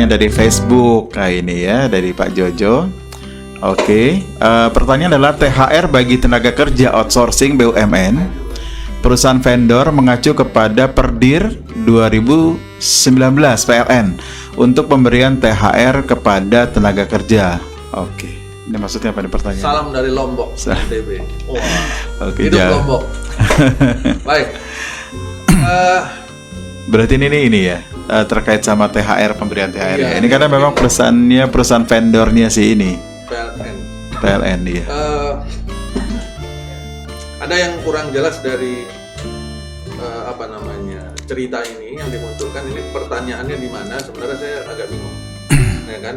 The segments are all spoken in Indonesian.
pertanyaan dari Facebook. Nah ini ya, dari Pak Jojo. Oke, pertanyaan adalah THR bagi tenaga kerja outsourcing BUMN. Perusahaan vendor mengacu kepada Perdir 2019 PLN untuk pemberian THR kepada tenaga kerja. Oke, ini maksudnya apa nih pertanyaan? Salam dari Lombok, NTB. Wah, Oke, hidup Lombok. Baik. Berarti ini ya terkait sama THR, pemberian THR. Iya, ini karena memang perusahaan vendornya sih ini. PLN ya. Ada yang kurang jelas dari cerita ini yang dimunculkan. Ini pertanyaannya di mana? Sebenarnya saya agak bingung, ya kan?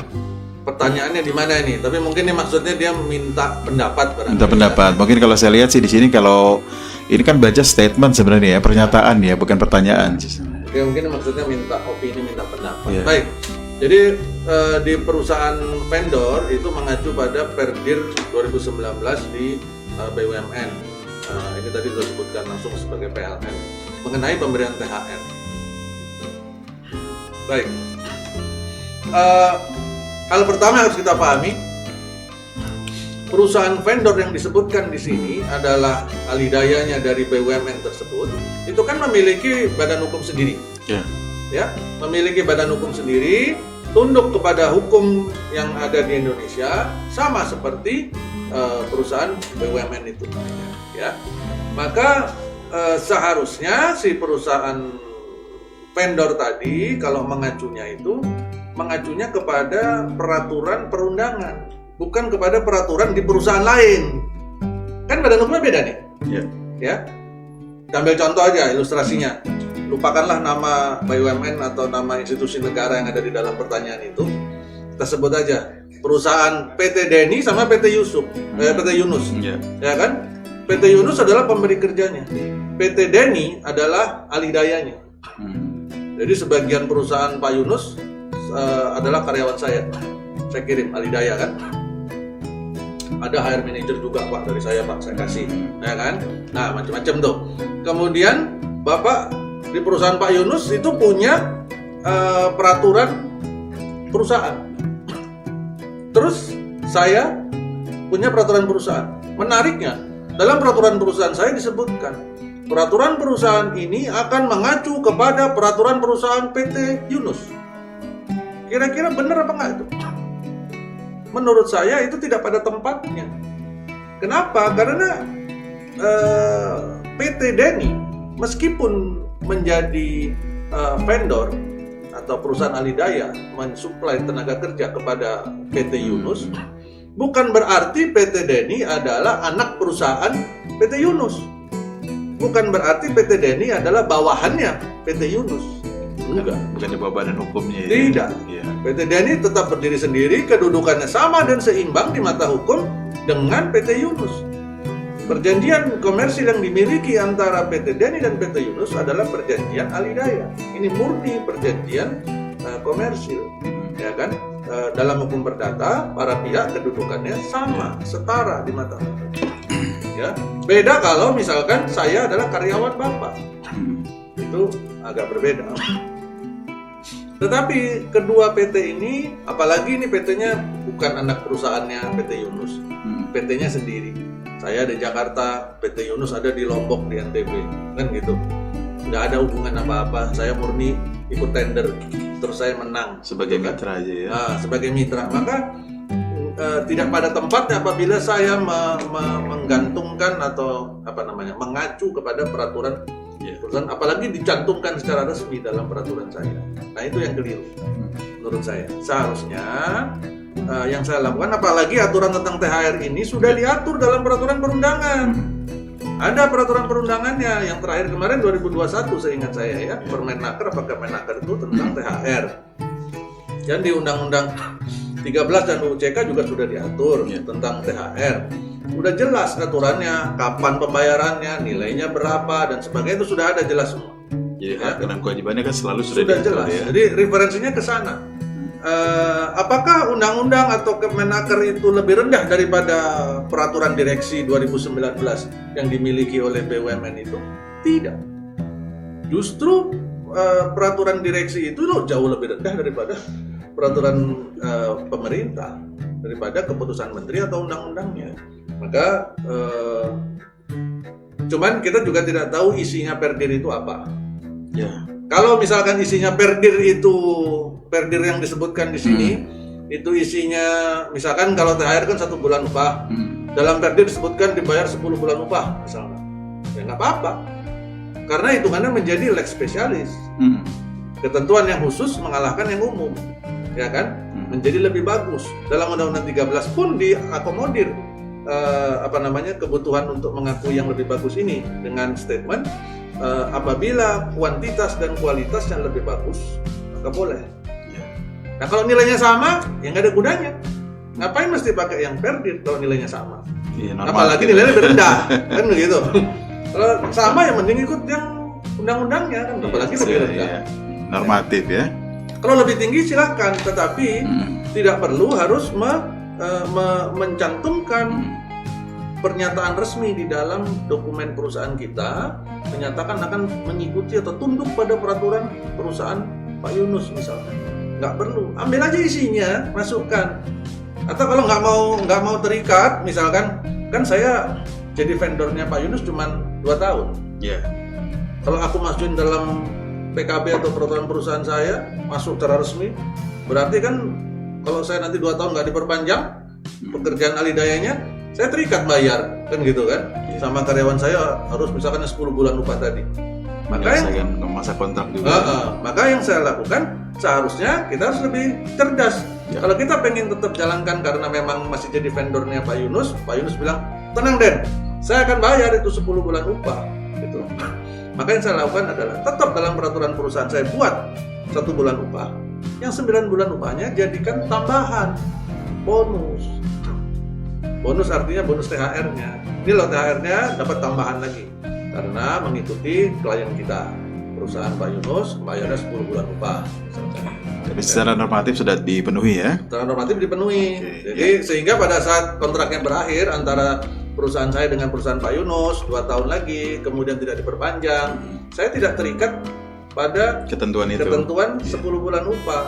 Pertanyaannya di mana ini? Tapi mungkin ini maksudnya dia minta pendapat. Minta pendapat. Mungkin kalau saya lihat sih di sini, kalau ini kan baca statement sebenarnya ya, pernyataan ya, bukan pertanyaan. Oke, mungkin maksudnya minta opini, minta pendapat. Yeah. Baik. Jadi di perusahaan vendor itu mengacu pada Perdir 2019 di BUMN. Ini tadi sudah disebutkan langsung sebagai PLN mengenai pemberian THR. Baik. Hal pertama harus kita pahami, perusahaan vendor yang disebutkan di sini adalah alidayanya dari BUMN tersebut. Itu kan memiliki badan hukum sendiri. Yeah. Ya, memiliki badan hukum sendiri, tunduk kepada hukum yang ada di Indonesia, sama seperti perusahaan BUMN itu. Ya, maka seharusnya si perusahaan vendor tadi kalau mengacunya kepada peraturan perundangan, bukan kepada peraturan di perusahaan lain. Kan badan hukumnya beda nih. Yeah. Ya, ambil contoh aja ilustrasinya. Lupakanlah nama BUMN atau nama institusi negara yang ada di dalam pertanyaan itu. Kita sebut aja perusahaan PT Deni sama PT Yunus. Yeah. Ya kan? PT Yunus adalah pemberi kerjanya. PT Deni adalah alidayanya. Jadi sebagian perusahaan Pak Yunus adalah karyawan saya. Saya kirim alidaya kan. Ada HR manager juga Pak dari saya Pak, saya kasih. Ya kan? Nah, macam-macam tuh. Kemudian Bapak di perusahaan Pak Yunus itu punya peraturan perusahaan. Terus saya punya peraturan perusahaan. Menariknya, dalam peraturan perusahaan saya disebutkan peraturan perusahaan ini akan mengacu kepada peraturan perusahaan PT Yunus. Kira-kira benar apa enggak itu? Menurut saya itu tidak pada tempatnya. Kenapa? Karena PT Deni meskipun menjadi vendor atau perusahaan alidaya mensuplai tenaga kerja kepada PT Yunus, bukan berarti PT Deni adalah anak perusahaan PT Yunus. Bukan berarti PT Deni adalah bawahannya PT Yunus. Enggak. Bukan di bawah badan hukumnya. Ya? Tidak. Yeah. PT Deni tetap berdiri sendiri, kedudukannya sama dan seimbang di mata hukum dengan PT Yunus. Perjanjian komersil yang dimiliki antara PT Deni dan PT Yunus adalah perjanjian alidaya. Ini murni perjanjian komersil, ya kan? Dalam hukum perdata, para pihak kedudukannya sama, setara di mata hukum. Ya, beda kalau misalkan saya adalah karyawan Bapak, itu agak berbeda. Tetapi kedua PT ini, apalagi ini PT-nya bukan anak perusahaannya PT Yunus, PT-nya sendiri. Saya di Jakarta, PT Yunus ada di Lombok di NTB, kan gitu. Nggak ada hubungan apa-apa. Saya murni ikut tender, terus saya menang. Sebagai mitra aja ya. Nah, sebagai mitra, maka tidak pada tempatnya apabila saya menggantungkan atau mengacu kepada peraturan perusahaan, apalagi dicantumkan secara resmi dalam peraturan saya. Nah itu yang keliru menurut saya. Seharusnya yang saya lakukan, apalagi aturan tentang THR ini sudah diatur dalam peraturan perundangan. Ada peraturan perundangannya yang terakhir kemarin 2021 seingat saya ya, Permenaker apa Kemenaker itu tentang THR. Dan di Undang-Undang 13 dan UUCK juga sudah diatur tentang THR. Udah jelas aturannya, kapan pembayarannya, nilainya berapa dan sebagainya, itu sudah ada jelas semua. Jadi hak dan kewajibannya kan selalu sudah jelas. Ya. Jadi referensinya ke sana. Apakah undang-undang atau Kemenaker itu lebih rendah daripada peraturan direksi 2019 yang dimiliki oleh BUMN itu? Tidak. Justru peraturan direksi itu jauh lebih rendah daripada pemerintah daripada keputusan menteri atau undang-undangnya. Maka cuman kita juga tidak tahu isinya perdir itu apa. Ya. Kalau misalkan isinya perdir yang disebutkan di sini itu isinya misalkan kalau THR kan 1 bulan upah. Dalam perdir disebutkan dibayar 10 bulan upah misalnya. Ya nggak apa-apa. Karena hitungannya menjadi lex spesialis. Ketentuan yang khusus mengalahkan yang umum. Ya kan? Menjadi lebih bagus. Dalam Undang-Undang 13 pun diakomodir kebutuhan untuk mengakui yang lebih bagus ini dengan statement apabila kuantitas dan kualitas yang lebih bagus maka boleh. Nah kalau nilainya sama ya nggak ada gunanya. Ngapain mesti pakai yang perdir kalau nilainya sama? Apalagi nilainya lebih rendah kan begitu. Kalau sama ya mending ikut yang undang-undangnya kan apalagi lebih rendah. Normatif ya. Kalau lebih tinggi silakan, tetapi tidak perlu harus mencantumkan pernyataan resmi di dalam dokumen perusahaan kita menyatakan akan mengikuti atau tunduk pada peraturan perusahaan Pak Yunus misalnya. Nggak perlu, ambil aja isinya, masukkan. Atau kalau nggak mau terikat, misalkan kan saya jadi vendornya Pak Yunus cuma 2 tahun. Yeah. Kalau aku masukin dalam PKB atau peraturan perusahaan saya masuk secara resmi, berarti kan kalau saya nanti 2 tahun nggak diperpanjang pekerjaan alidayanya, saya terikat bayar kan gitu kan, sama karyawan saya harus misalkan 10 bulan upah tadi. Maka masa kontrak juga. Maka yang saya lakukan seharusnya kita harus lebih cerdas. Kalau kita pengen tetap jalankan karena memang masih jadi vendornya Pak Yunus bilang tenang Den, saya akan bayar itu 10 bulan upah gitu. Maka yang saya lakukan adalah tetap dalam peraturan perusahaan saya buat 1 bulan upah, yang 9 bulan upahnya jadikan tambahan bonus. Bonus artinya bonus THR-nya. Ini loh THR-nya dapat tambahan lagi karena mengikuti klien kita. Perusahaan Pak Yunus bayarnya 10 bulan upah. Jadi secara normatif sudah dipenuhi ya? Secara normatif dipenuhi. Jadi sehingga pada saat kontraknya berakhir antara perusahaan saya dengan perusahaan Pak Yunus 2 tahun lagi, kemudian tidak diperpanjang, saya tidak terikat pada ketentuan 10 bulan upah.